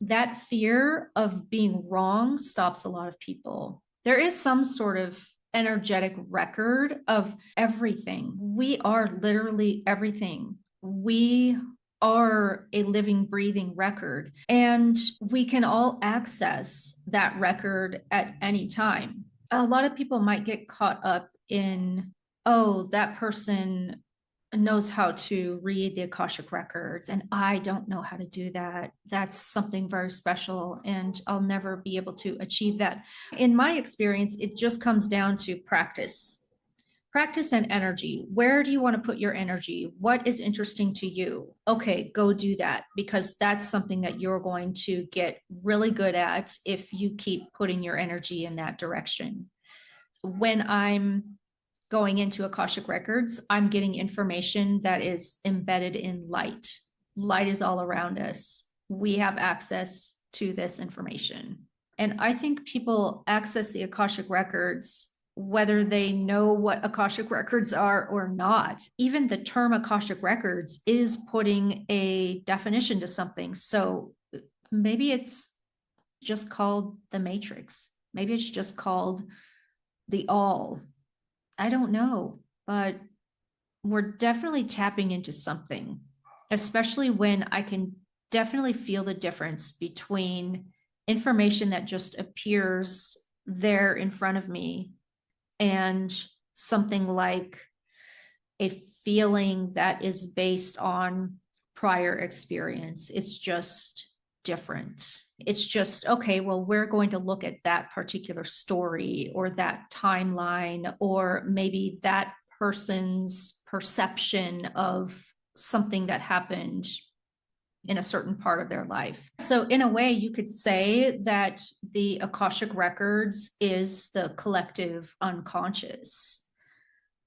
that fear of being wrong stops a lot of people. There is some sort of energetic record of everything. We are literally everything. We are a living, breathing record, and we can all access that record at any time. A lot of people might get caught up in, oh, that person knows how to read the Akashic Records, and I don't know how to do that. That's something very special, and I'll never be able to achieve that. In my experience, it just comes down to practice. Practice and energy. Where do you want to put your energy? What is interesting to you? Okay, go do that, because that's something that you're going to get really good at if you keep putting your energy in that direction. When I'm going into Akashic Records, I'm getting information that is embedded in light. Light is all around us. We have access to this information. And I think people access the Akashic Records whether they know what Akashic Records are or not. Even the term Akashic Records is putting a definition to something. So maybe it's just called the Matrix. Maybe it's just called the All. I don't know, but we're definitely tapping into something, especially when I can definitely feel the difference between information that just appears there in front of me and something like a feeling that is based on prior experience. It's just different. It's just, okay, well, we're going to look at that particular story or that timeline, or maybe that person's perception of something that happened in a certain part of their life. So in a way, you could say that the Akashic Records is the collective unconscious.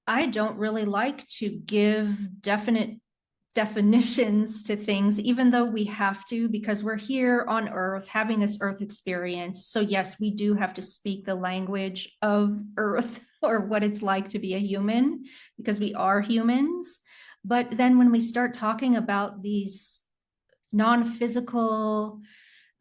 I don't really like to give definite definitions to things, even though we have to, because we're here on Earth having this Earth experience. So yes, we do have to speak the language of Earth or what it's like to be a human, because we are humans. But then when we start talking about these non-physical,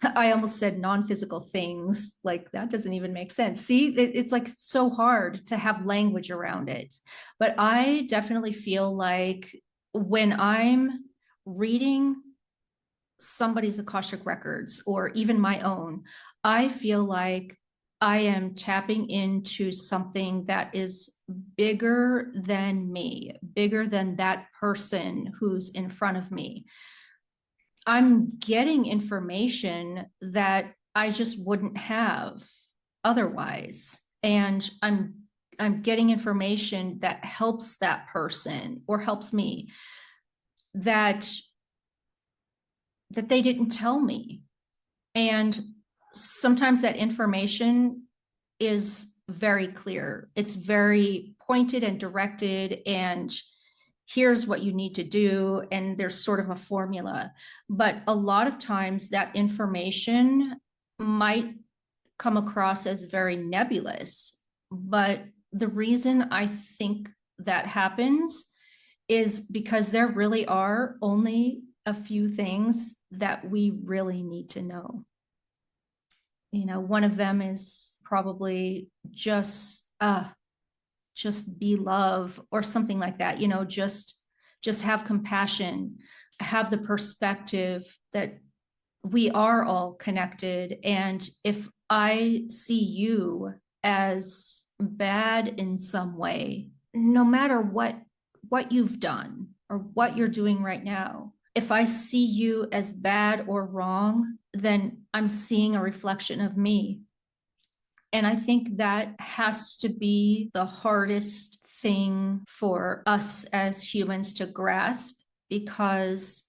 I almost said non-physical things, like that doesn't even make sense. See, it's like so hard to have language around it. But I definitely feel like when I'm reading somebody's Akashic Records or even my own, I feel like I am tapping into something that is bigger than me, bigger than that person who's in front of me. I'm getting information that I just wouldn't have otherwise. And I'm getting information that helps that person or helps me, that they didn't tell me. And sometimes that information is very clear. It's very pointed and directed, and here's what you need to do, and there's sort of a formula. But a lot of times that information might come across as very nebulous. But the reason I think that happens is because there really are only a few things that we really need to know. You know, one of them is probably just be love or something like that. You know, just have compassion, have the perspective that we are all connected. And if I see you as bad in some way, no matter what you've done or what you're doing right now, if I see you as bad or wrong, then I'm seeing a reflection of me. And I think that has to be the hardest thing for us as humans to grasp, because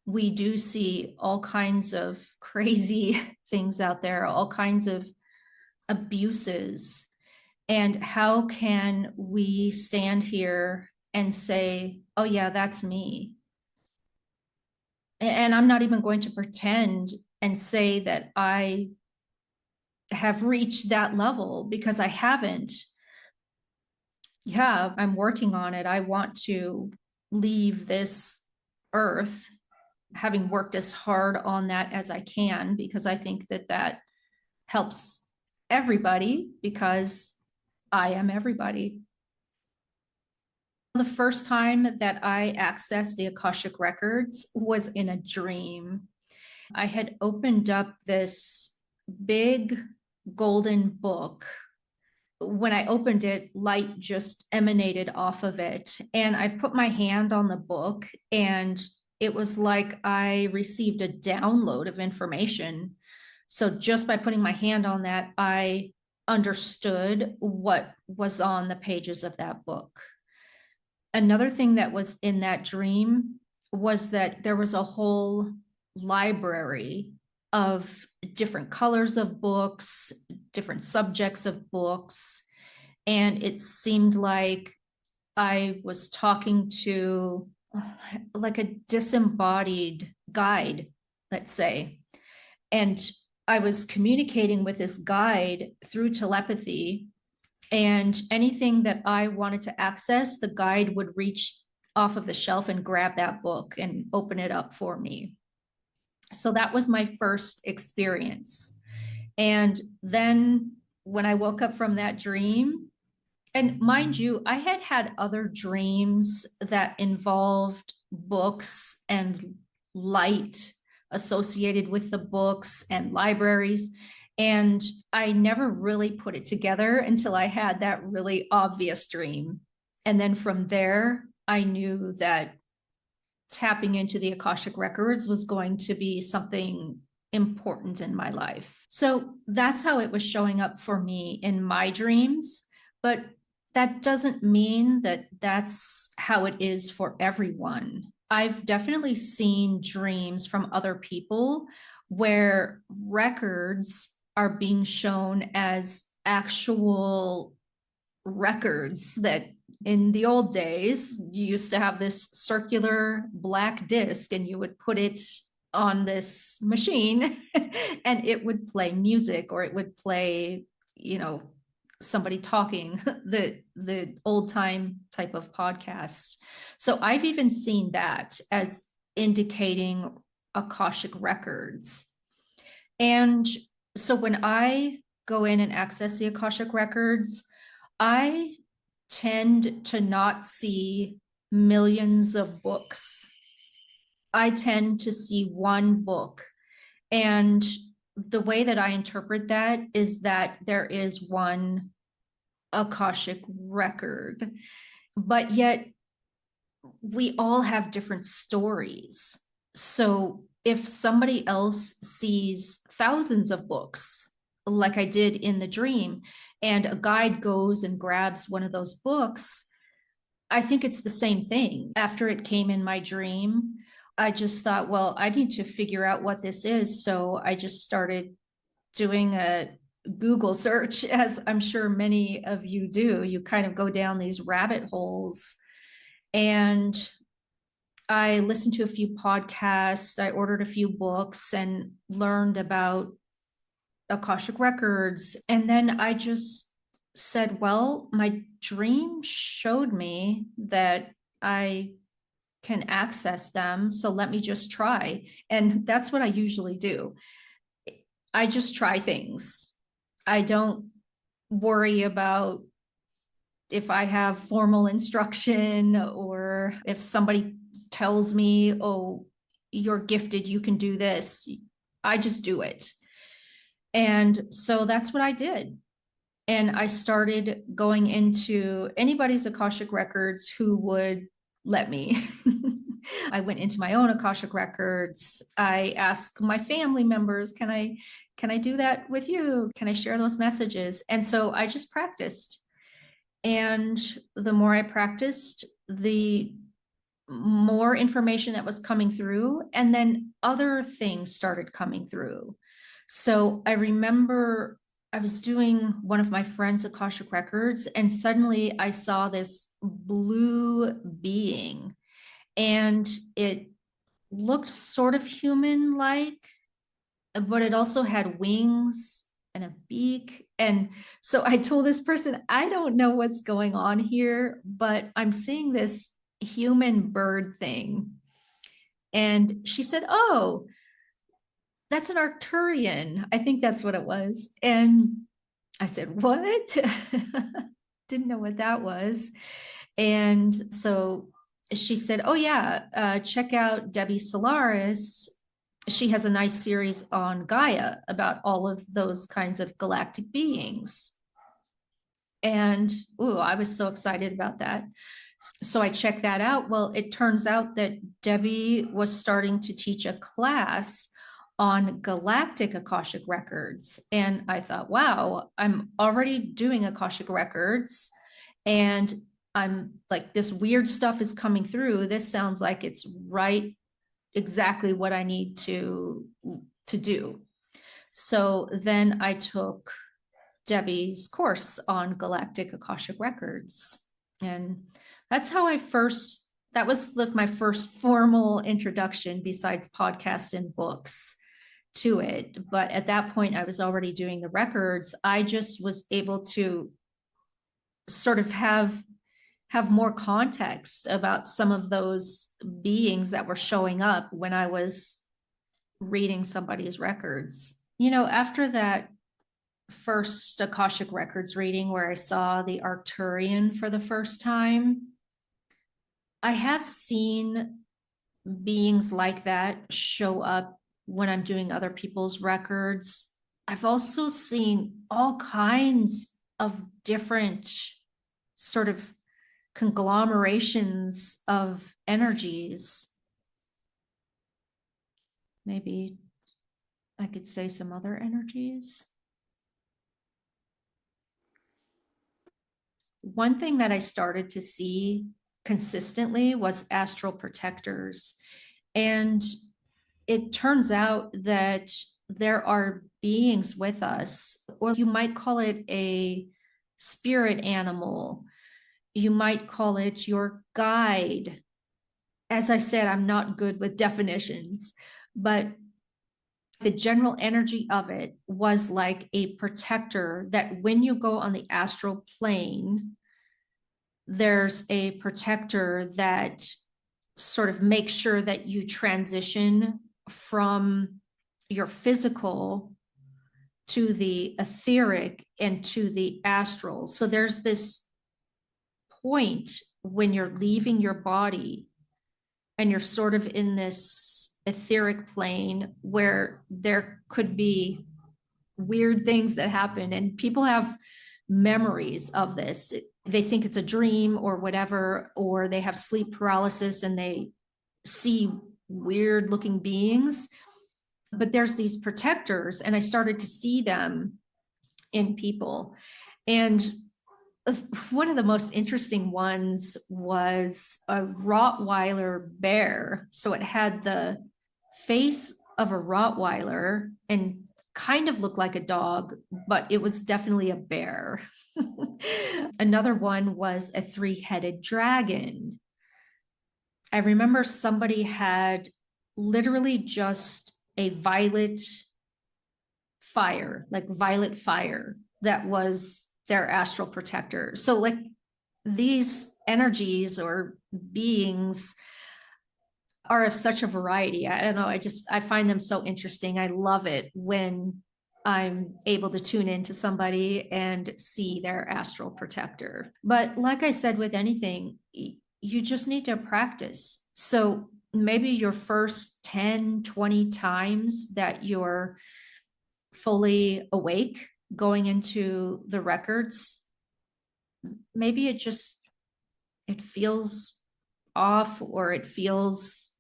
we do see all kinds of crazy things out there, all kinds of abuses. And how can we stand here and say, oh, yeah, that's me? And I'm not even going to pretend and say that I have reached that level, because I haven't. Yeah, I'm working on it. I want to leave this earth having worked as hard on that as I can, because I think that that helps everybody, because I am everybody. The first time that I accessed the Akashic Records was in a dream. I had opened up this big golden book. When I opened it, light just emanated off of it. And I put my hand on the book, and it was like I received a download of information. So just by putting my hand on that, I understood what was on the pages of that book. Another thing that was in that dream was that there was a whole library of different colors of books, different subjects of books. And it seemed like I was talking to like a disembodied guide, let's say. And I was communicating with this guide through telepathy, and anything that I wanted to access, the guide would reach off of the shelf and grab that book and open it up for me. So that was my first experience. And then when I woke up from that dream, and mind you, I had had other dreams that involved books and light associated with the books and libraries. And I never really put it together until I had that really obvious dream. And then from there, I knew that tapping into the Akashic Records was going to be something important in my life. So that's how it was showing up for me in my dreams. But that doesn't mean that that's how it is for everyone. I've definitely seen dreams from other people where records are being shown as actual records that in the old days, you used to have this circular black disc and you would put it on this machine and it would play music, or it would play, somebody talking, the old time type of podcasts. So I've even seen that as indicating Akashic Records. And so when I go in and access the Akashic Records, I tend to not see millions of books. I tend to see one book. And the way that I interpret that is that there is one Akashic record, but yet we all have different stories. So if somebody else sees thousands of books, like I did in the dream, and a guide goes and grabs one of those books, I think it's the same thing. After it came in my dream, I just thought, well, I need to figure out what this is. So I just started doing a Google search, as I'm sure many of you do. You kind of go down these rabbit holes. And I listened to a few podcasts, I ordered a few books and learned about Akashic Records. And then I just said, well, my dream showed me that I can access them. So let me just try. And that's what I usually do. I just try things. I don't worry about if I have formal instruction, or if somebody tells me, oh, you're gifted, you can do this. I just do it. And so that's what I did. And I started going into anybody's Akashic Records who would let me. I went into my own Akashic Records. I asked my family members, can I do that with you? Can I share those messages? And so I just practiced. And the more I practiced, the more information that was coming through, and then other things started coming through. So I remember I was doing one of my friend's Akashic Records, and suddenly I saw this blue being, and it looked sort of human-like, but it also had wings and a beak. And so I told this person, I don't know what's going on here, but I'm seeing this human bird thing. And she said, "Oh, that's an Arcturian." I think that's what it was. And I said, "What?" Didn't know what that was. And so she said, "Oh, yeah, check out Debbie Solaris. She has a nice series on Gaia about all of those kinds of galactic beings." And ooh, I was so excited about that. So I checked that out. Well, it turns out that Debbie was starting to teach a class on galactic Akashic records. And I thought, wow, I'm already doing Akashic records. And I'm like, this weird stuff is coming through. This sounds like it's right exactly what I need to do. So then I took Debbie's course on galactic Akashic records. And that's how that was like my first formal introduction besides podcasts and books to it. But at that point, I was already doing the records. I just was able to sort of have more context about some of those beings that were showing up when I was reading somebody's records. After that first Akashic Records reading where I saw the Arcturian for the first time, I have seen beings like that show up when I'm doing other people's records. I've also seen all kinds of different sort of conglomerations of energies. Maybe I could say some other energies. One thing that I started to see consistently was astral protectors. And it turns out that there are beings with us, or you might call it a spirit animal. You might call it your guide. As I said, I'm not good with definitions, but the general energy of it was like a protector that when you go on the astral plane, there's a protector that sort of makes sure that you transition from your physical to the etheric and to the astral. So there's this point when you're leaving your body and you're sort of in this etheric plane where there could be weird things that happen, and people have memories of this. They think it's a dream or whatever, or they have sleep paralysis and they see weird looking beings. But there's these protectors, and I started to see them in people. And one of the most interesting ones was a Rottweiler bear. So it had the face of a Rottweiler and kind of looked like a dog, but it was definitely a bear. Another one was a three-headed dragon. I remember somebody had literally just a violet fire that was their astral protector. So like these energies or beings are of such a variety. I don't know. I find them so interesting. I love it when I'm able to tune into somebody and see their astral protector. But like I said, with anything, you just need to practice. So maybe your first 10, 20 times that you're fully awake going into the records, maybe it feels off, or it feels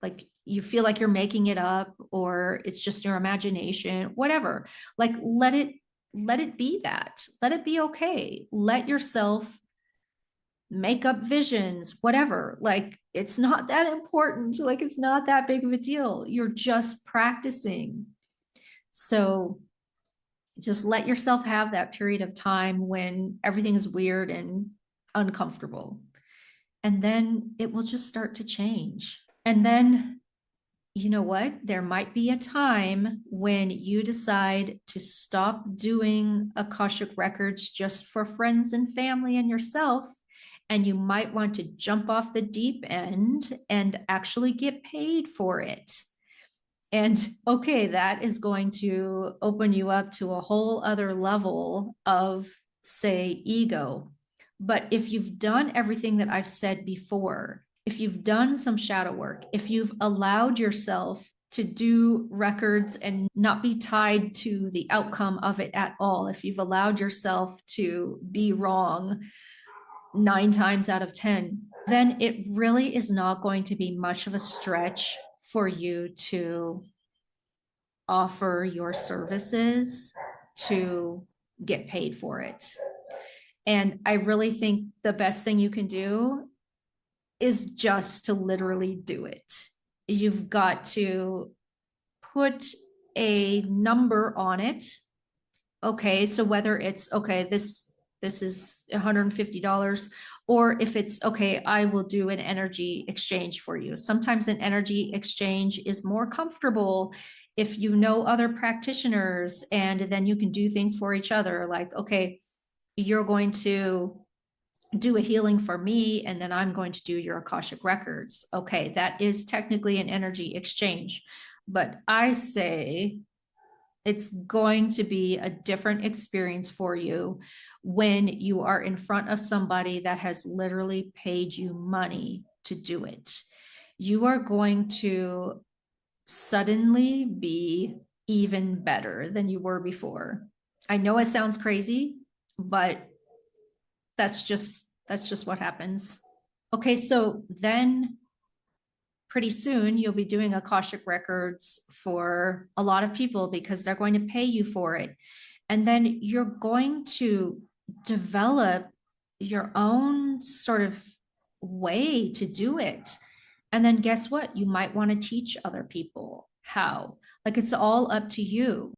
like you feel like you're making it up, or it's just your imagination, whatever. Like let it be that. Let it be okay. Let yourself make up visions, whatever. Like it's not that important. Like it's not that big of a deal. You're just practicing. So just let yourself have that period of time when everything is weird and uncomfortable. And then it will just start to change. And then, you know what? There might be a time when you decide to stop doing Akashic records just for friends and family and yourself, and you might want to jump off the deep end and actually get paid for it. And okay, that is going to open you up to a whole other level of, say, ego. But if you've done everything that I've said before, if you've done some shadow work, if you've allowed yourself to do records and not be tied to the outcome of it at all, if you've allowed yourself to be wrong 9 times out of 10, then it really is not going to be much of a stretch for you to offer your services to get paid for it. And I really think the best thing you can do is just to literally do it. You've got to put a number on it. Okay, so whether it's okay, this is $150, or if it's okay, I will do an energy exchange for you. Sometimes an energy exchange is more comfortable if you know other practitioners, and then you can do things for each other. Like, okay, you're going to do a healing for me, and then I'm going to do your Akashic records. Okay, that is technically an energy exchange, but I say it's going to be a different experience for you when you are in front of somebody that has literally paid you money to do it. You are going to suddenly be even better than you were before. I know it sounds crazy, but that's just what happens. Okay, so then pretty soon you'll be doing Akashic records for a lot of people because they're going to pay you for it. And then you're going to develop your own sort of way to do it. And then guess what? You might want to teach other people how. Like, it's all up to you.